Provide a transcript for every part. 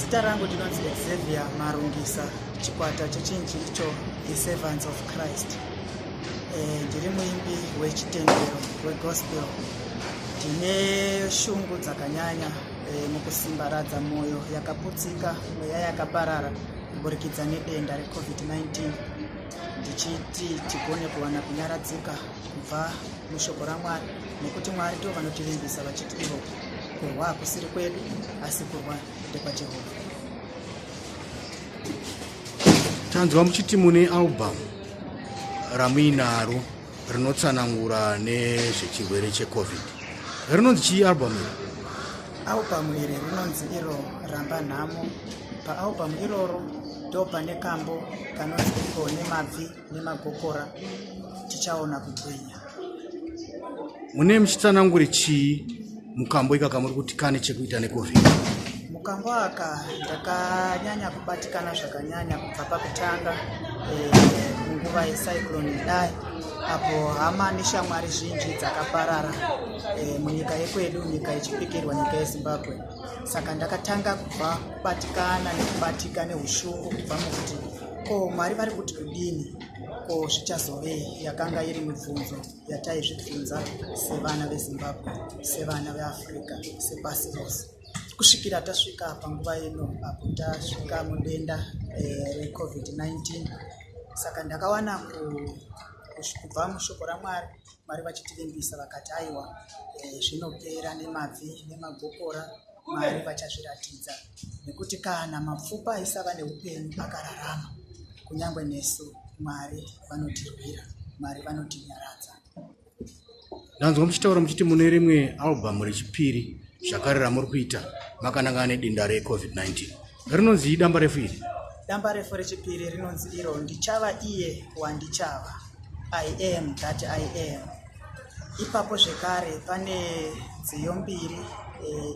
Zita rangu ndinonzi Xavier Marungisa, chikwata chechinji icho The Servants of Christ. Ndiri muimbi wechitendero wegospel. Ndine shungu dzakanyanya mukusimbaradza mwoyo yakaputsika, mweya yakaparara kuburikidza nedenda reCovid-19. Ndichiti tigone kuwana kunyaradzika kubva mushoko raMwari, nekuti Mwari ndivo vanotivimbisa vachiti ivo kurwa hakusiri kwedu asi kurwa ndekwaJehovha. Tanzwa muchiti mune album ramuinaro rinotsanangura nezvechirwere cheCovid. Rinonzi chii album iri? Album iri rinonzi iro Ramba Nhamo. Paalbum iroro ndo pane kambo kanonzi iko nemabvi nemagokora tichaona kugwinya. Mune muchitsanangure chii mukambo ikaka muri kuti kane chekuita neCovid? Mukambo aka ndakanyanya kubatikana zvakanyanya kubva pakutanga munguva yecyclone Idai, apo hama neshamwari zhinji dzakaparara munyika yekwedu, nyika yechipikirwa, nyika yeZimbabwe. Saka ndakatanga kubva kubatikana nekubatika neushungu kubva mukuti ko Mwari vari kuti kudini, ko zvichazovei. Yakanga iri mibvunzo yataizvibvunza sevana veZimbabwe, sevana veAfrica, sepasi rose, kusvikira tasvika panguva ino apo tasvika mudenda reCovid-19. Saka ndakawana kubva mushoko raMwari, Mwari vachitivimbisa vakati aiwa zvinopera nemabvi nemagokora, Mwari vachazviratidza, nekuti kana mapfupa aisava neupenyu akararama, kunyangwe nesu Mwari vanotirwira, Mwari vanotinyaradza. Ndanzwa muchitaura muchiti mune rimwe album rechipiri zvakare ramuri kuita makanangana nedenda reCovid-19. Rinonzi damba refu iri? Damba refu rechipiri rinonzi iro Ndichava iye wandichava, I am that I am. Ipapo zvekare pane nziyo mbiri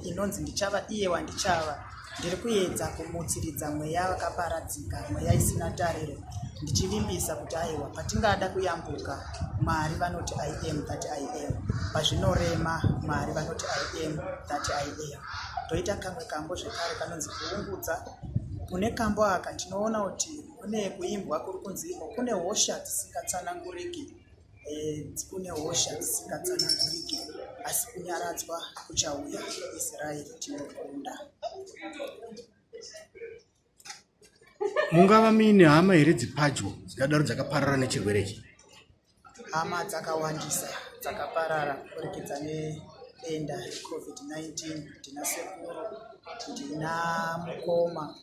inonzi Ndichava iye wandichava. Ndiri kuedza kumutsiridza mweya wakaparadzika, mweya isina tariro, ndichivimbisa kuti aiwa patingada kuyambuka, Mwari vanoti I am that I am. Pazvinorema, Mwari vanoti I am that I am. Toita kamwe kambo zvekare kanonzi Kuungudza. Mune kambo aka tinoona kuti kune kuimbwa kuri kunzimo, kune hosha dzisingatsananguriki, kune hosha dzisingatsananguriki, asi kunyaradzwa kuchauya. Israeri tinokunda. Mungava muine hama here dzipadyo dzingadaro dzakaparara nechirwere ichi? Hama dzakawandisa dzakaparara kuburikidza nedenda reCovid-19. Ndina sekuru, ndina mukoma,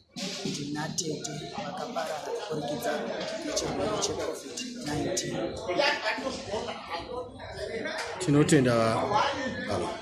ndina tete vakaparara kuburikidza nechirwere cheCovid-19. Tinotenda baba.